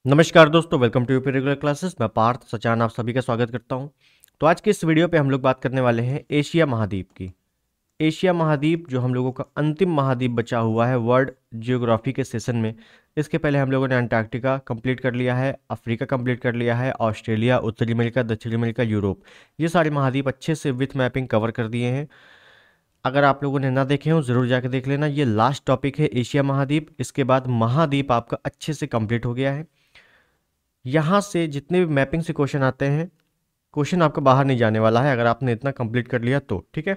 नमस्कार दोस्तों, welcome to UP regular classes. मैं पार्थ सचान आप सभी का स्वागत करता हूं। तो आज के इस वीडियो पे हम लोग बात करने वाले हैं एशिया महाद्वीप की। एशिया महाद्वीप जो हम लोगों का अंतिम महाद्वीप बचा हुआ है वर्ल्ड जियोग्राफी के सेशन में। इसके पहले हम लोगों ने अंटार्कटिका कंप्लीट कर लिया है, अफ्रीका कंप्लीट कर लिया है, ऑस्ट्रेलिया, उत्तरी अमेरिका, दक्षिणी अमेरिका, यूरोप, ये सारे महाद्वीप अच्छे से विथ मैपिंग कवर कर दिए हैं। अगर आप लोगों ने ना देखे हो ज़रूर जाके देख लेना। ये लास्ट टॉपिक है एशिया महाद्वीप। इसके बाद महाद्वीप आपका अच्छे से कंप्लीट हो गया है। यहाँ से जितने भी मैपिंग से क्वेश्चन आते हैं, क्वेश्चन आपका बाहर नहीं जाने वाला है अगर आपने इतना कंप्लीट कर लिया तो। ठीक है,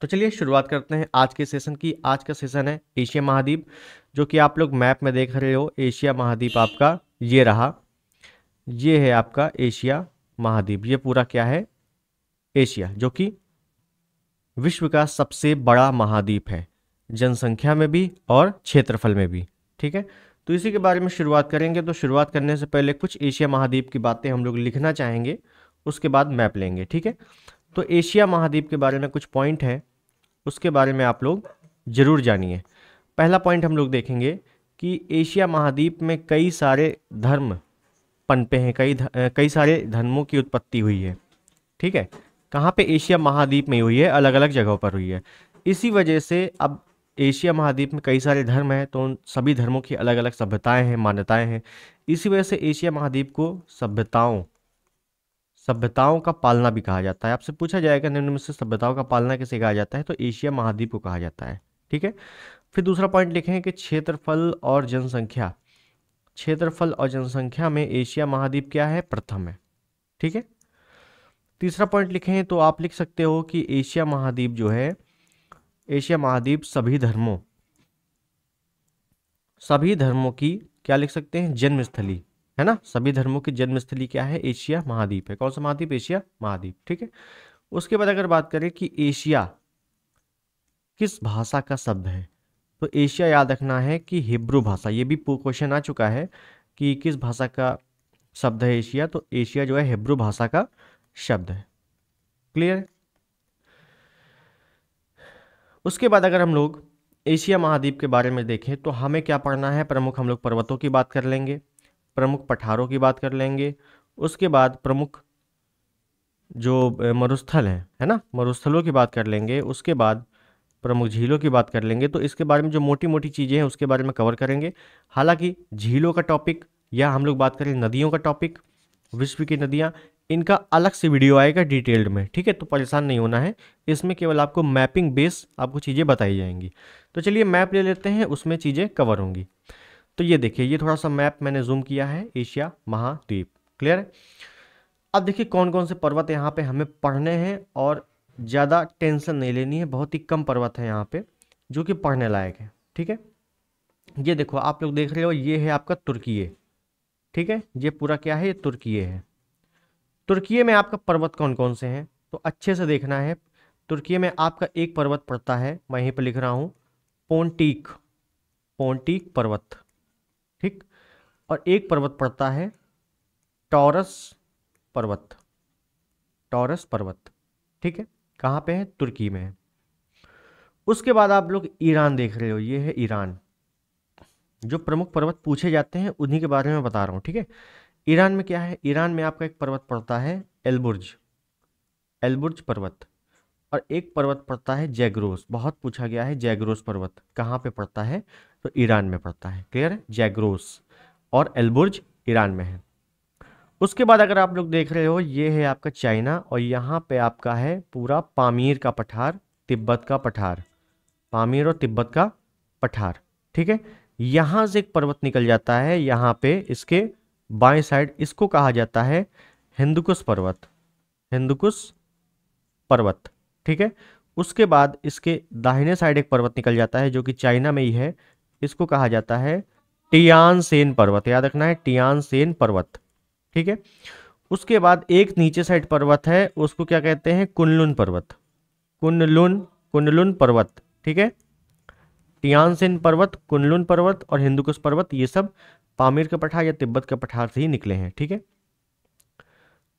तो चलिए शुरुआत करते हैं आज के सेशन की। आज का सेशन है एशिया महाद्वीप, जो कि आप लोग मैप में देख रहे हो। एशिया महाद्वीप आपका ये रहा, ये है आपका एशिया महाद्वीप। ये पूरा क्या है? एशिया, जो कि विश्व का सबसे बड़ा महाद्वीप है, जनसंख्या में भी और क्षेत्रफल में भी। ठीक है, तो इसी के बारे में शुरुआत करेंगे। तो शुरुआत करने से पहले कुछ एशिया महाद्वीप की बातें हम लोग लिखना चाहेंगे, उसके बाद मैप लेंगे। ठीक है, तो एशिया महाद्वीप के बारे में कुछ पॉइंट है, उसके बारे में आप लोग जरूर जानिए। पहला पॉइंट हम लोग देखेंगे कि एशिया महाद्वीप में कई सारे धर्म पनपे हैं, कई सारे धर्मों की उत्पत्ति हुई है। ठीक है, कहाँ पे? एशिया महाद्वीप में हुई है, अलग अलग जगहों पर हुई है। इसी वजह से अब एशिया महाद्वीप में कई सारे धर्म हैं, तो उन सभी धर्मों की अलग अलग सभ्यताएं हैं, मान्यताएं हैं। इसी वजह से एशिया महाद्वीप को सभ्यताओं का पालना भी कहा जाता है। आपसे पूछा जाएगा निम्न में से सभ्यताओं का पालना किसे कहा जाता है, तो एशिया महाद्वीप को कहा जाता है। ठीक है, फिर दूसरा पॉइंट लिखें कि क्षेत्रफल और जनसंख्या में एशिया महाद्वीप क्या है? प्रथम है। ठीक है, तीसरा पॉइंट लिखें तो आप लिख सकते हो कि एशिया महाद्वीप जो है, एशिया महाद्वीप सभी धर्मों की क्या लिख सकते हैं? जन्मस्थली है ना। सभी धर्मों की जन्मस्थली क्या है? एशिया महाद्वीप है। कौन सा महाद्वीप? एशिया महाद्वीप। ठीक है, उसके बाद अगर बात करें कि एशिया किस भाषा का शब्द है, तो एशिया याद रखना है कि हिब्रू भाषा। ये भी क्वेश्चन आ चुका है कि किस भाषा का शब्द है एशिया, तो एशिया जो है हिब्रू भाषा का शब्द है। क्लियर? उसके बाद अगर हम लोग एशिया महाद्वीप के बारे में देखें तो हमें क्या पढ़ना है? प्रमुख हम लोग पर्वतों की बात कर लेंगे, प्रमुख पठारों की बात कर लेंगे, उसके बाद प्रमुख जो मरुस्थल है ना, मरुस्थलों की बात कर लेंगे, उसके बाद प्रमुख झीलों की बात कर लेंगे। तो इसके बारे में जो मोटी मोटी चीज़ें हैं उसके बारे में कवर करेंगे। हालांकि झीलों का टॉपिक या हम लोग बात करें नदियों का टॉपिक, विश्व की नदियाँ, इनका अलग से वीडियो आएगा डिटेल्ड में। ठीक है, तो परेशान नहीं होना है, इसमें केवल आपको मैपिंग बेस आपको चीज़ें बताई जाएंगी। तो चलिए मैप ले लेते हैं, उसमें चीज़ें कवर होंगी। तो ये देखिए, ये थोड़ा सा मैप मैंने जूम किया है एशिया महाद्वीप। क्लियर है? अब देखिए कौन कौन से पर्वत यहाँ पे हमें पढ़ने हैं और ज़्यादा टेंशन नहीं लेनी है। बहुत ही कम पर्वत है यहाँ पे जो कि पढ़ने लायक है। ठीक है, ये देखो आप लोग देख रहे हो, ये है आपका तुर्कीये। ठीक है, ये पूरा क्या है? ये तुर्कीये है। तुर्कीये में आपका पर्वत कौन कौन से हैं तो अच्छे से देखना है। तुर्की में आपका एक पर्वत पड़ता है, मैं यहीं पर लिख रहा हूँ, पोंटीक, पोंटीक पर्वत। ठीक, और एक पर्वत पड़ता है टॉरस पर्वत, टॉरस पर्वत। ठीक है, कहाँ पे है? तुर्की में है। उसके बाद आप लोग ईरान देख रहे हो, ये है ईरान। जो प्रमुख पर्वत पूछे जाते हैं उन्हीं के बारे में बता रहा हूँ। ठीक है, ईरान में क्या है? ईरान में आपका एक पर्वत पड़ता है एलबुर्ज, एलबुर्ज पर्वत, और एक पर्वत पड़ता है जैग्रोस। बहुत पूछा गया है जैग्रोस पर्वत कहाँ पे पड़ता है, तो ईरान में पड़ता है। क्लियर है? जैग्रोस और एलबुर्ज ईरान में है। उसके बाद अगर आप लोग देख रहे हो, ये है आपका चाइना, और यहाँ पे आपका है पूरा पामीर का पठार, तिब्बत का पठार, पामीर और तिब्बत का पठार। ठीक है, यहाँ से एक पर्वत निकल जाता है, यहाँ पे इसके बाएं साइड, इसको कहा जाता है हिंदुकुश पर्वत, हिंदुकुश पर्वत। ठीक है, उसके बाद इसके दाहिने साइड एक पर्वत निकल जाता है जो कि चाइना में ही है, इसको कहा जाता है टियानसेन पर्वत। याद रखना है, टियानसेन पर्वत। ठीक है, उसके बाद एक नीचे साइड पर्वत है, उसको क्या कहते हैं? कुनलुन पर्वत, कुनलुन, कुनलुन पर्वत। ठीक है, टियानसेन पर्वत, कुनलुन पर्वत और हिंदुकुश पर्वत, ये सब पामीर के पठार या तिब्बत के पठार से ही निकले हैं। ठीक है,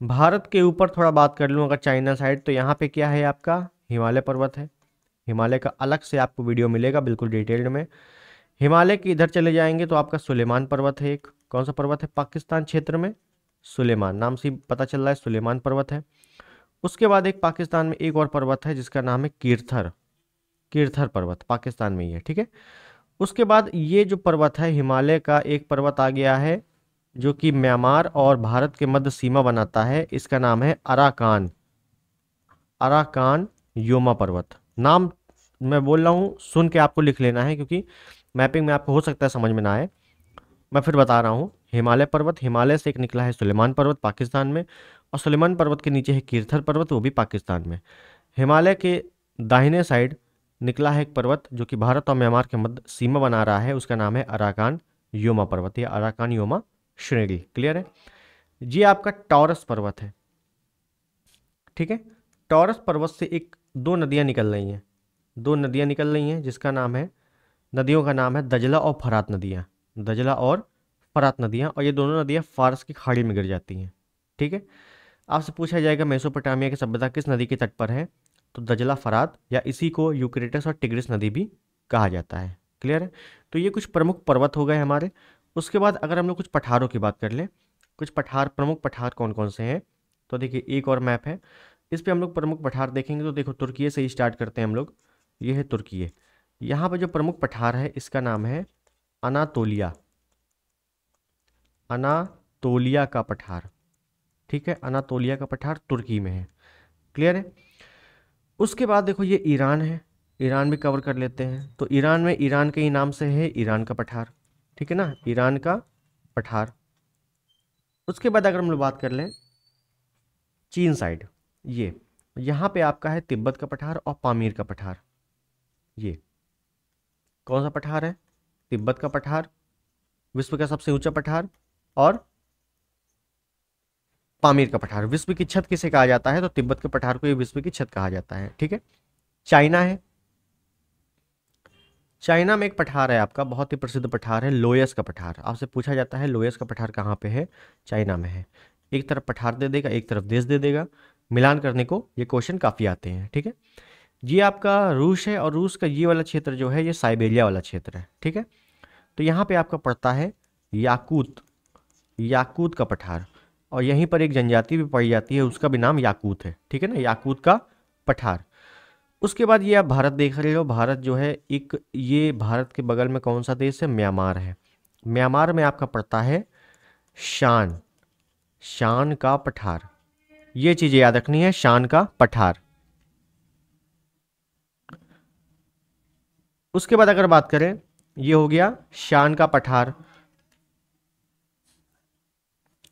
भारत के ऊपर थोड़ा बात कर लूँ अगर चाइना साइड, तो यहाँ पे क्या है? आपका हिमालय पर्वत है। हिमालय का अलग से आपको वीडियो मिलेगा बिल्कुल डिटेल्ड में। हिमालय के इधर चले जाएंगे तो आपका सुलेमान पर्वत है एक, कौन सा पर्वत है पाकिस्तान क्षेत्र में? सुलेमान, नाम से ही पता चल रहा है सुलेमान पर्वत है। उसके बाद एक पाकिस्तान में एक और पर्वत है जिसका नाम है कीर्थर, कीर्थर पर्वत पाकिस्तान में ही है, ठीक है। उसके बाद ये जो पर्वत है हिमालय का एक पर्वत आ गया है जो कि म्यांमार और भारत के मध्य सीमा बनाता है, इसका नाम है अराकान, अराकान योमा पर्वत। नाम मैं बोल रहा हूँ, सुन के आपको लिख लेना है क्योंकि मैपिंग में आपको हो सकता है समझ में ना आए। मैं फिर बता रहा हूँ, हिमालय पर्वत, हिमालय से एक निकला है सुलेमान पर्वत पाकिस्तान में, और सुलेमान पर्वत के नीचे है कीर्थर पर्वत, वो भी पाकिस्तान में। हिमालय के दाहिने साइड निकला है एक पर्वत जो कि भारत और म्यांमार के मध्य सीमा बना रहा है, उसका नाम है अराकान योमा पर्वत या अराकान योमा श्रेणी। क्लियर है? ये आपका टॉरस पर्वत है, ठीक है। टॉरस पर्वत से एक दो नदियां निकल रही हैं, दो नदियां निकल रही हैं जिसका नाम है, नदियों का नाम है दजला और फरात नदियां, दजला और फरात नदियां, और ये दोनों नदियां फारस की खाड़ी में गिर जाती हैं, ठीक है। आपसे पूछा जाएगा मेसोपोटामिया की सभ्यता किस नदी के तट पर है, तो दजला फरात, या इसी को यूक्रेटिस और टिग्रिस नदी भी कहा जाता है। क्लियर है? तो ये कुछ प्रमुख पर्वत हो गए हमारे। उसके बाद अगर हम लोग कुछ पठारों की बात कर लें, कुछ पठार, प्रमुख पठार कौन कौन से हैं, तो देखिए एक और मैप है, इस पे हम लोग प्रमुख पठार देखेंगे। तो देखो तुर्की से ही स्टार्ट करते हैं हम लोग, ये है तुर्की। यहाँ पे जो प्रमुख पठार है इसका नाम है अनातोलिया, अनातोलिया का पठार, ठीक है। अनातोलिया का पठार तुर्की में है। क्लियर है? उसके बाद देखो ये ईरान है, ईरान भी कवर कर लेते हैं। तो ईरान में, ईरान के ही नाम से है ईरान का पठार, ठीक है ना, ईरान का पठार। उसके बाद अगर हम लोग बात कर लें चीन साइड, ये यहाँ पे आपका है तिब्बत का पठार और पामीर का पठार। ये कौन सा पठार है? तिब्बत का पठार, विश्व का सबसे ऊंचा पठार, और पामीर का पठार। विश्व की छत किसे कहा जाता है? तो तिब्बत के पठार को ये विश्व की छत कहा जाता है, ठीक है। चाइना है, चाइना में एक पठार है आपका, बहुत ही प्रसिद्ध पठार है लोयस का पठार। आपसे पूछा जाता है लोयस का पठार कहाँ पे है? चाइना में है। एक तरफ पठार दे देगा, एक तरफ देश दे देगा, मिलान करने को ये क्वेश्चन काफ़ी आते हैं, ठीक है। ये आपका रूस है, और रूस का ये वाला क्षेत्र जो है ये साइबेरिया वाला क्षेत्र है, ठीक है। तो यहाँ पे आपका पड़ता है याकूत, याकूत का पठार, और यहीं पर एक जनजाति भी पाई जाती है, उसका भी नाम याकूत है, ठीक है ना, याकूत का पठार। उसके बाद ये आप भारत देख रहे हो, भारत जो है एक, ये भारत के बगल में कौन सा देश है? म्यांमार है। म्यांमार में आपका पड़ता है शान, शान का पठार। ये चीजें याद रखनी है, शान का पठार। उसके बाद अगर बात करें, ये हो गया शान का पठार।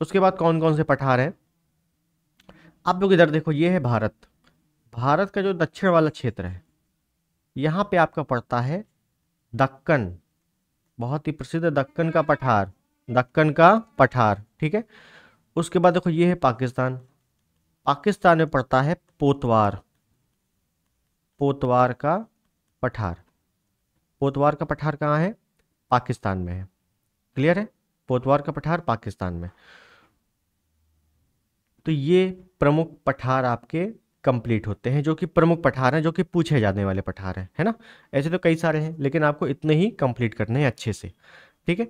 उसके बाद कौन कौन से पठार हैं आप लोग इधर देखो, ये है भारत, भारत का जो दक्षिण वाला क्षेत्र है, यहाँ पे आपका पड़ता है दक्कन, बहुत ही प्रसिद्ध दक्कन का पठार, दक्कन का पठार, ठीक है। उसके बाद देखो ये है पाकिस्तान, पाकिस्तान में पड़ता है पोतवार, पोतवार का पठार। पोतवार का पठार कहाँ है? पाकिस्तान में है। क्लियर है? पोतवार का पठार पाकिस्तान में। तो ये प्रमुख पठार आपके कंप्लीट होते हैं, जो कि प्रमुख पठार हैं, जो कि पूछे जाने वाले पठार हैं, है ना। ऐसे तो कई सारे हैं, लेकिन आपको इतने ही कंप्लीट करने हैं अच्छे से, ठीक है।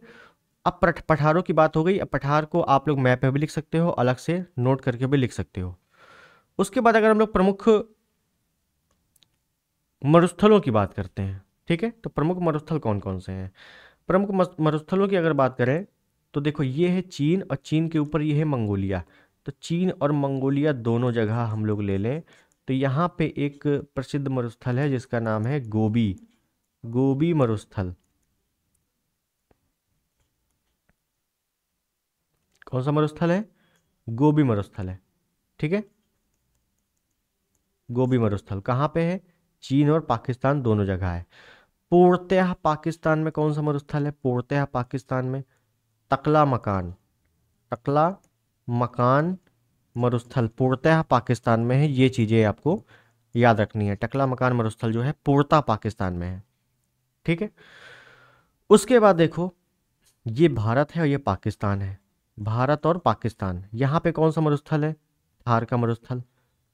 अब पठारों की बात हो गई। अब पठार को आप लोग मैप पे भी लिख सकते हो, अलग से नोट करके भी लिख सकते हो। उसके बाद अगर हम लोग प्रमुख मरुस्थलों की बात करते हैं, ठीक है, तो प्रमुख मरुस्थल कौन कौन से हैं? प्रमुख मरुस्थलों की अगर बात करें तो देखो ये है चीन, और चीन के ऊपर ये है मंगोलिया। तो चीन और मंगोलिया दोनों जगह हम लोग ले लें तो यहाँ पे एक प्रसिद्ध मरुस्थल है जिसका नाम है गोबी, गोबी मरुस्थल। कौन सा मरुस्थल है? गोबी मरुस्थल है, ठीक है। गोबी मरुस्थल कहाँ पे है? चीन और पाकिस्तान दोनों जगह है। पूर्णतः पाकिस्तान में कौन सा मरुस्थल है? पूर्णतः पाकिस्तान में तकला मकान, टकला मकान मरुस्थल पूर्णतः पाकिस्तान में है। ये चीज़ें आपको याद रखनी है, टकला मकान मरुस्थल जो है पूर्णतः पाकिस्तान में है, ठीक है। उसके बाद देखो ये भारत है और ये पाकिस्तान है, भारत और पाकिस्तान। यहाँ पे कौन सा मरुस्थल है? थार का मरुस्थल,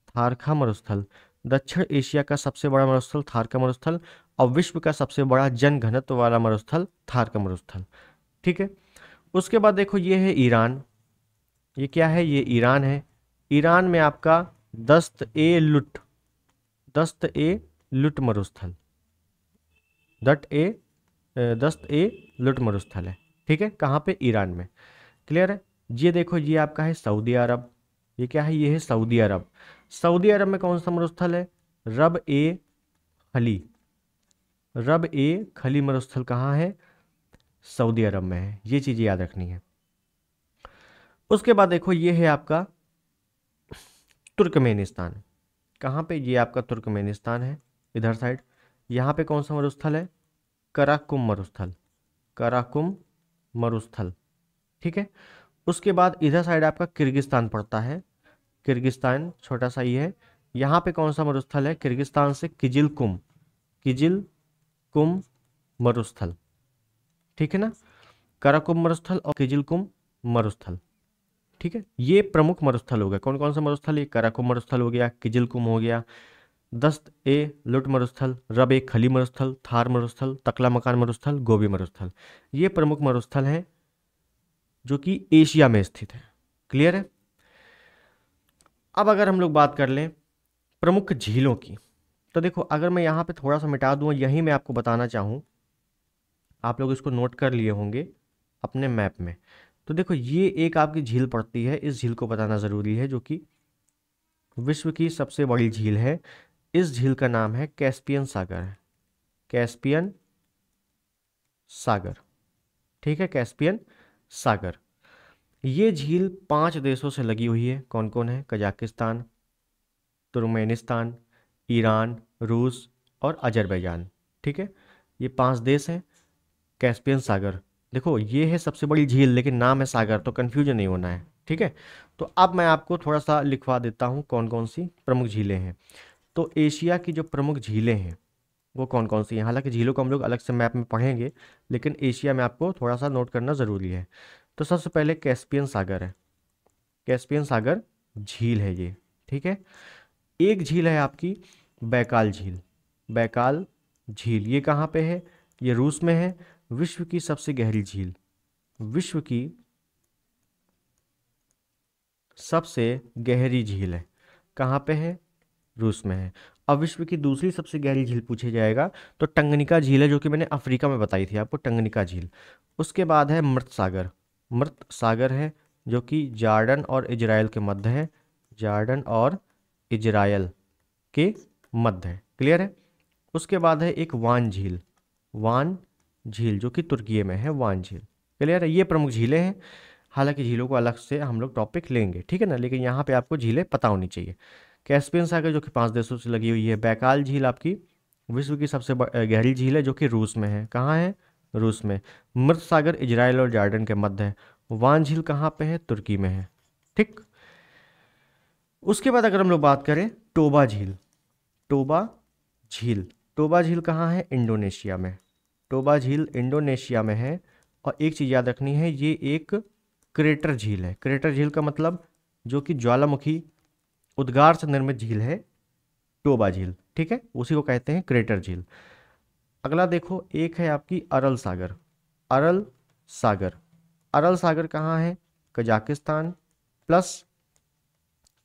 थार का मरुस्थल दक्षिण एशिया का सबसे बड़ा मरुस्थल थार का मरुस्थल, और विश्व का सबसे बड़ा जन घनत्व वाला मरुस्थल थार का मरुस्थल, ठीक है। उसके बाद देखो ये है ईरान। ये क्या है? ये ईरान है। ईरान में आपका दस्त ए लुट मरुस्थल, दस्त ए लुट मरुस्थल है। ठीक है, कहाँ पे? ईरान में। क्लियर है? ये देखो ये आपका है सऊदी अरब। ये क्या है? ये है सऊदी अरब। सऊदी अरब में कौन सा मरुस्थल है? रब ए खली। रब ए खली मरुस्थल कहाँ है? सऊदी अरब में है। ये चीज़ें याद रखनी है। उसके बाद देखो ये है आपका तुर्कमेनिस्तान। कहाँ पे? ये आपका तुर्कमेनिस्तान है, इधर साइड। यहाँ पे कौन सा मरुस्थल है? कराकुम मरुस्थल। कराकुम मरुस्थल। ठीक है। उसके बाद इधर साइड आपका किर्गिस्तान पड़ता है। किर्गिस्तान छोटा सा ही है। यहाँ पे कौन सा मरुस्थल है? किर्गिस्तान से किजिल कुम मरुस्थल। ठीक है ना? कराकुम मरुस्थल और किजिल कुम मरुस्थल। ठीक है, ये प्रमुख मरुस्थल हो गए। कौन कौन सा मरुस्थल? ये कराकुम मरुस्थल हो गया, किजिल कुम हो गया, दस्त ए लुट मरुस्थल, रब ए खली मरुस्थल, थार मरुस्थल, तकला मकान मरुस्थल, गोबी मरुस्थल। ये प्रमुख मरुस्थल हैं जो कि एशिया में स्थित है। क्लियर है? अब अगर हम लोग बात कर लें प्रमुख झीलों की, तो देखो अगर मैं यहाँ पे थोड़ा सा मिटा दूँ, यहीं मैं आपको बताना चाहूँ, आप लोग इसको नोट कर लिए होंगे अपने मैप में। तो देखो ये एक आपकी झील पड़ती है, इस झील को बताना ज़रूरी है, जो कि विश्व की सबसे बड़ी झील है। इस झील का नाम है कैस्पियन सागर। कैस्पियन सागर। ठीक है, कैस्पियन सागर। ये झील 5 देशों से लगी हुई है। कौन कौन है? कजाकिस्तान, तुर्कमेनिस्तान, ईरान, रूस और अजरबैजान। ठीक है, ये 5 देश हैं। कैस्पियन सागर, देखो ये है सबसे बड़ी झील, लेकिन नाम है सागर, तो कन्फ्यूजन नहीं होना है। ठीक है, तो अब मैं आपको थोड़ा सा लिखवा देता हूँ कौन कौन सी प्रमुख झीलें हैं। तो एशिया की जो प्रमुख झीलें हैं वो कौन कौन सी हैं? हालांकि झीलों को हम लोग अलग से मैप में पढ़ेंगे, लेकिन एशिया में आपको थोड़ा सा नोट करना ज़रूरी है। तो सबसे पहले कैस्पियन सागर है। कैस्पियन सागर झील है ये। ठीक है। एक झील है आपकी बैकाल झील। बैकाल झील ये कहाँ पे है? ये रूस में है। विश्व की सबसे गहरी झील, विश्व की सबसे गहरी झील है। कहाँ पे है? रूस में है। अब विश्व की दूसरी सबसे गहरी झील पूछे जाएगा तो टंगनिका झील है, जो कि मैंने अफ्रीका में बताई थी आपको, टंगनिका झील। उसके बाद है मृत सागर। मृत सागर है जो कि जॉर्डन और इजराइल के मध्य है। जॉर्डन और इजराइल के मध्य है। क्लियर है? उसके बाद है एक वान झील। वान झील जो कि तुर्की में है, वान झील। क्लियर है? ये प्रमुख झीलें हैं। हालांकि झीलों को अलग से हम लोग टॉपिक लेंगे, ठीक है ना, लेकिन यहाँ पे आपको झीलें पता होनी चाहिए। कैस्पियन सागर जो कि 5 देशों से लगी हुई है। बैकाल झील आपकी विश्व की सबसे गहरी झील है, जो कि रूस में है। कहाँ है? रूस में। मृत सागर इजराइल और जॉर्डन के मध्य है। वान झील कहाँ पे है? तुर्की में है। ठीक। उसके बाद अगर हम लोग बात करें टोबा झील। टोबा झील, टोबा झील कहाँ है? इंडोनेशिया में। टोबा झील इंडोनेशिया में है। और एक चीज़ याद रखनी है, ये एक क्रेटर झील है। क्रेटर झील का मतलब जो कि ज्वालामुखी उद्गार से निर्मित झील है, टोबा झील। ठीक है, उसी को कहते हैं क्रेटर झील। अगला देखो, एक है आपकी अरल सागर। अरल सागर, अरल सागर कहाँ है? Kazakhstan plus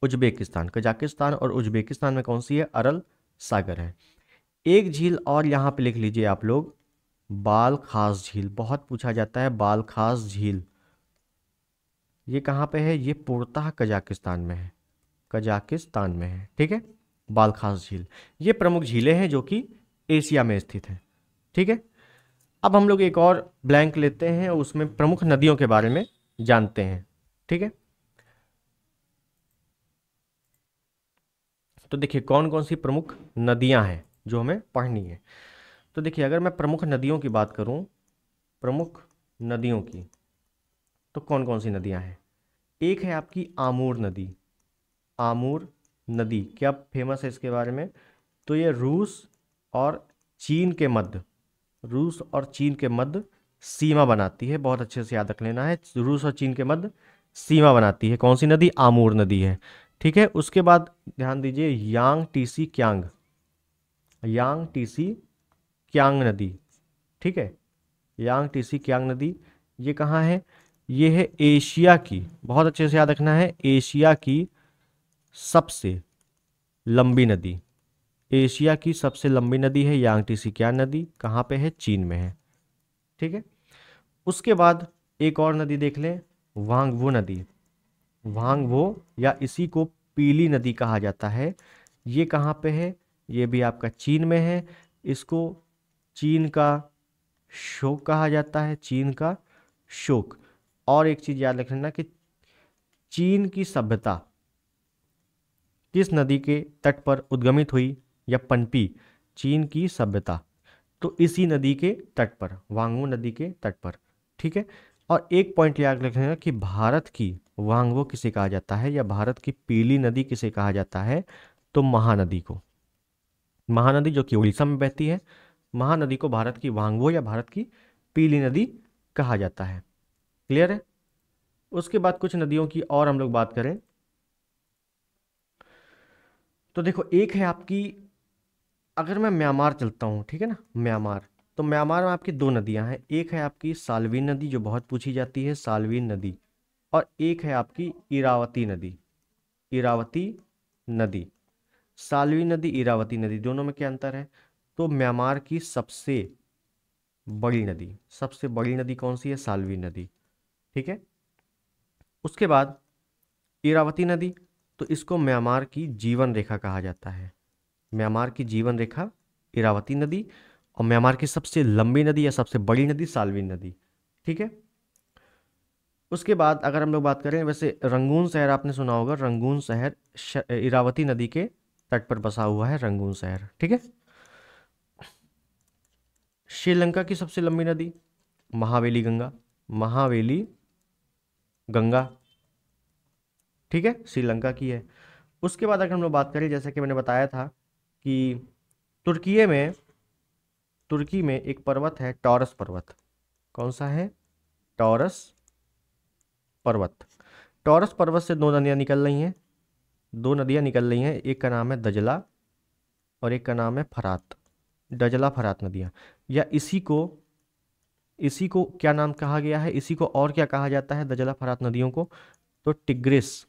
Uzbekistan. कजाकिस्तान और उज्बेकिस्तान में कौन सी है? अरल सागर है। एक झील और यहाँ पे लिख लीजिए आप लोग, बाल खास झील। बहुत पूछा जाता है बाल खास झील। ये कहाँ पे है? ये पूर्णतः कजाकिस्तान में है। कजाकिस्तान में है। ठीक है, बाल खास झील। ये प्रमुख झीलें हैं जो कि एशिया में स्थित हैं। ठीक है। अब हम लोग एक और ब्लैंक लेते हैं और उसमें प्रमुख नदियों के बारे में जानते हैं। ठीक है, तो देखिए कौन कौन सी प्रमुख नदियां हैं जो हमें पढ़नी है। तो देखिए अगर मैं प्रमुख नदियों की बात करूं, प्रमुख नदियों की, तो कौन कौन सी नदियां हैं? एक है आपकी आमूर नदी। आमूर नदी क्या फेमस है इसके बारे में? तो ये रूस और चीन के मध्य, रूस और चीन के मध्य सीमा बनाती है। बहुत अच्छे से याद रख लेना है, रूस और चीन के मध्य सीमा बनाती है। कौन सी नदी? आमूर नदी है। ठीक है। उसके बाद ध्यान दीजिए यांग टीसी क्यांग, यांग टीसी क्यांग नदी। ठीक है, यांग टीसी क्यांग नदी ये कहाँ है? ये है एशिया की, बहुत अच्छे से याद रखना है, एशिया की सबसे लंबी नदी। एशिया की सबसे लंबी नदी है यांगटीसिकियान नदी। कहाँ पे है? चीन में है। ठीक है। उसके बाद एक और नदी देख लें, वांगवो नदी। वांगवो या इसी को पीली नदी कहा जाता है। ये कहाँ पे है? ये भी आपका चीन में है। इसको चीन का शोक कहा जाता है, चीन का शोक। और एक चीज याद रखना कि चीन की सभ्यता किस नदी के तट पर उद्गमित हुई या पनपी? चीन की सभ्यता तो इसी नदी के तट पर, वांगवो नदी के तट पर। ठीक है। और एक पॉइंट याद रखना कि भारत की वांगवो किसे कहा जाता है या भारत की पीली नदी किसे कहा जाता है? तो महानदी को। महानदी जो कि उड़ीसा में बहती है, महानदी को भारत की वांगवो या भारत की पीली नदी कहा जाता है। क्लियर है? उसके बाद कुछ नदियों की और हम लोग बात करें तो देखो, एक है आपकी, अगर मैं म्यांमार चलता हूँ, ठीक है ना, म्यांमार, तो म्यांमार में आपकी दो नदियां हैं। एक है आपकी साल्वीन नदी जो बहुत पूछी जाती है, साल्वीन नदी, और एक है आपकी इरावती नदी। इरावती नदी, साल्वीन नदी, इरावती नदी, दोनों में क्या अंतर है? तो म्यांमार की सबसे बड़ी नदी, सबसे बड़ी नदी कौन सी है? साल्वीन नदी। ठीक है। उसके बाद इरावती नदी, तो इसको म्यांमार की जीवन रेखा कहा जाता है। म्यांमार की जीवन रेखा इरावती नदी, और म्यांमार की सबसे लंबी नदी या सबसे बड़ी नदी साल्वीन नदी। ठीक है। उसके बाद अगर हम लोग बात करें, वैसे रंगून शहर आपने सुना होगा, रंगून शहर इरावती नदी के तट पर बसा हुआ है, रंगून शहर। ठीक है। श्रीलंका की सबसे लंबी नदी महावेली गंगा, महावेली गंगा। ठीक है, श्रीलंका की है। उसके बाद अगर हम लोग बात करें, जैसे कि मैंने बताया था कि तुर्की में, तुर्की में एक पर्वत है टॉरस पर्वत। कौन सा है? टॉरस पर्वत। टॉरस पर्वत से दो नदियां निकल रही हैं, दो नदियां निकल रही हैं। एक का नाम है दजला और एक का नाम है फरात। दजला फरात नदियां, या इसी को क्या नाम कहा गया है? इसी को और क्या कहा जाता है दजला फरात नदियों को? तो टिग्रिस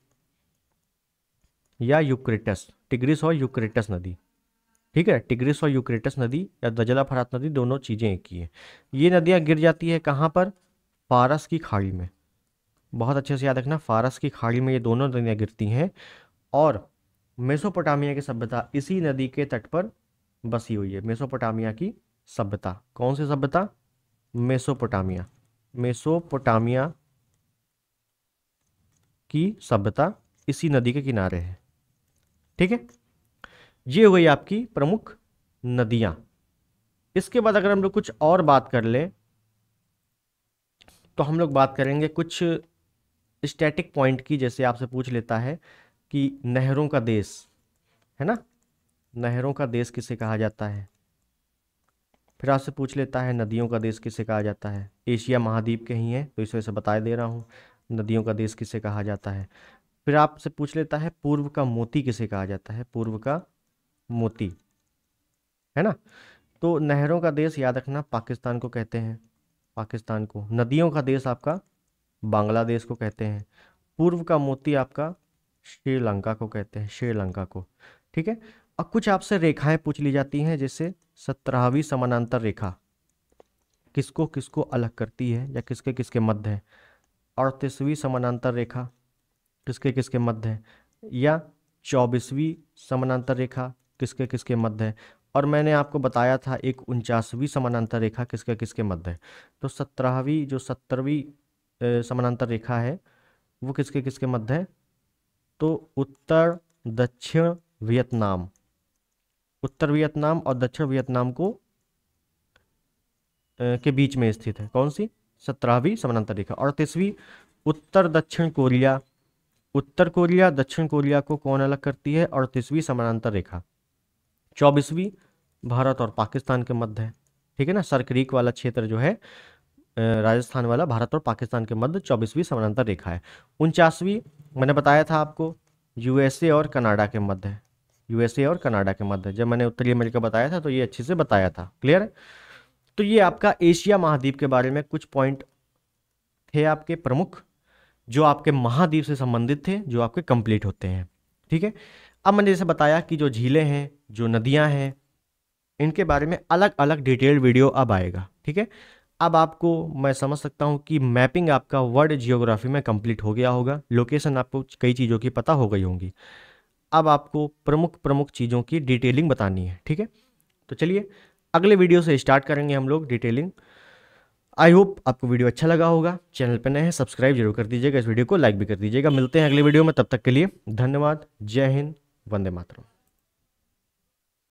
या यूक्रेटस, टिग्रिस और यूक्रेटस नदी। ठीक है, टिग्रिस और यूक्रेटस नदी या दजला फरात नदी, दोनों चीजें एक ही है। ये नदियां गिर जाती है कहाँ पर? फारस की खाड़ी में। बहुत अच्छे से याद रखना, फारस की खाड़ी में ये दोनों नदियां गिरती हैं। और मेसोपोटामिया की सभ्यता इसी नदी के तट पर बसी हुई है। मेसोपोटामिया की सभ्यता, कौन सी सभ्यता? मेसोपोटामिया। मेसोपोटामिया की सभ्यता इसी नदी के किनारे है। ठीक है। ये हुई आपकी प्रमुख नदियां। इसके बाद अगर हम लोग कुछ और बात कर लें तो हम लोग बात करेंगे कुछ स्टैटिक पॉइंट की। जैसे आपसे पूछ लेता है कि नहरों का देश है ना, नहरों का देश किसे कहा जाता है? फिर आपसे पूछ लेता है नदियों का देश किसे कहा जाता है? एशिया महाद्वीप के ही हैं तो इस वजह से बता दे रहा हूँ, नदियों का देश किसे कहा जाता है। फिर आपसे पूछ लेता है पूर्व का मोती किसे कहा जाता है? पूर्व का मोती, है ना। तो नहरों का देश याद रखना, पाकिस्तान को कहते हैं, पाकिस्तान को। नदियों का देश आपका बांग्लादेश को कहते हैं। पूर्व का मोती आपका श्रीलंका को कहते हैं, श्रीलंका को। ठीक है। और कुछ आपसे रेखाएं पूछ ली जाती हैं, जैसे 17वीं समानांतर रेखा किसको किसको अलग करती है या किसके किसके मध्य है? 38वीं समानांतर रेखा किसके किसके मध्य है? या 24वीं समानांतर रेखा किसके किसके मध्य है? और मैंने आपको बताया था एक 49वीं समानांतर रेखा किसके किसके मध्य है। तो 17वीं जो 70वीं समानांतर रेखा है वो किसके किसके मध्य है? तो उत्तर दक्षिण वियतनाम, उत्तर वियतनाम और दक्षिण वियतनाम को के बीच में स्थित है। कौन सी? 17वीं समानांतर रेखा। 38वीं उत्तर दक्षिण कोरिया, उत्तर कोरिया दक्षिण कोरिया को कौन अलग करती है? 38वीं समानांतर रेखा। 24वीं भारत और पाकिस्तान के मध्य है। ठीक है ना, सरक्रीक वाला क्षेत्र जो है राजस्थान वाला, भारत और पाकिस्तान के मध्य 24वीं समानांतर रेखा है। 49वीं मैंने बताया था आपको यूएसए और कनाडा के मध्य है, यूएसए और कनाडा के मध्य। जब मैंने उत्तरी अमेरिका बताया था तो ये अच्छे से बताया था। क्लियर है? तो ये आपका एशिया महाद्वीप के बारे में कुछ पॉइंट थे आपके प्रमुख जो आपके महाद्वीप से संबंधित थे, जो आपके कंप्लीट होते हैं। ठीक है, अब मैंने जैसे बताया कि जो झीलें हैं, जो नदियां हैं, इनके बारे में अलग अलग डिटेल्ड वीडियो अब आएगा। ठीक है, अब आपको मैं समझ सकता हूँ कि मैपिंग आपका वर्ल्ड जियोग्राफी में कंप्लीट हो गया होगा, लोकेशन आपको कई चीज़ों की पता हो गई होंगी। अब आपको प्रमुख प्रमुख चीज़ों की डिटेलिंग बतानी है। ठीक है, तो चलिए अगले वीडियो से स्टार्ट करेंगे हम लोग डिटेलिंग। आई होप आपको वीडियो अच्छा लगा होगा। चैनल पर नए हैं, सब्सक्राइब जरूर कर दीजिएगा, इस वीडियो को लाइक भी कर दीजिएगा। मिलते हैं अगले वीडियो में, तब तक के लिए धन्यवाद। जय हिंद, वंदे मातरम।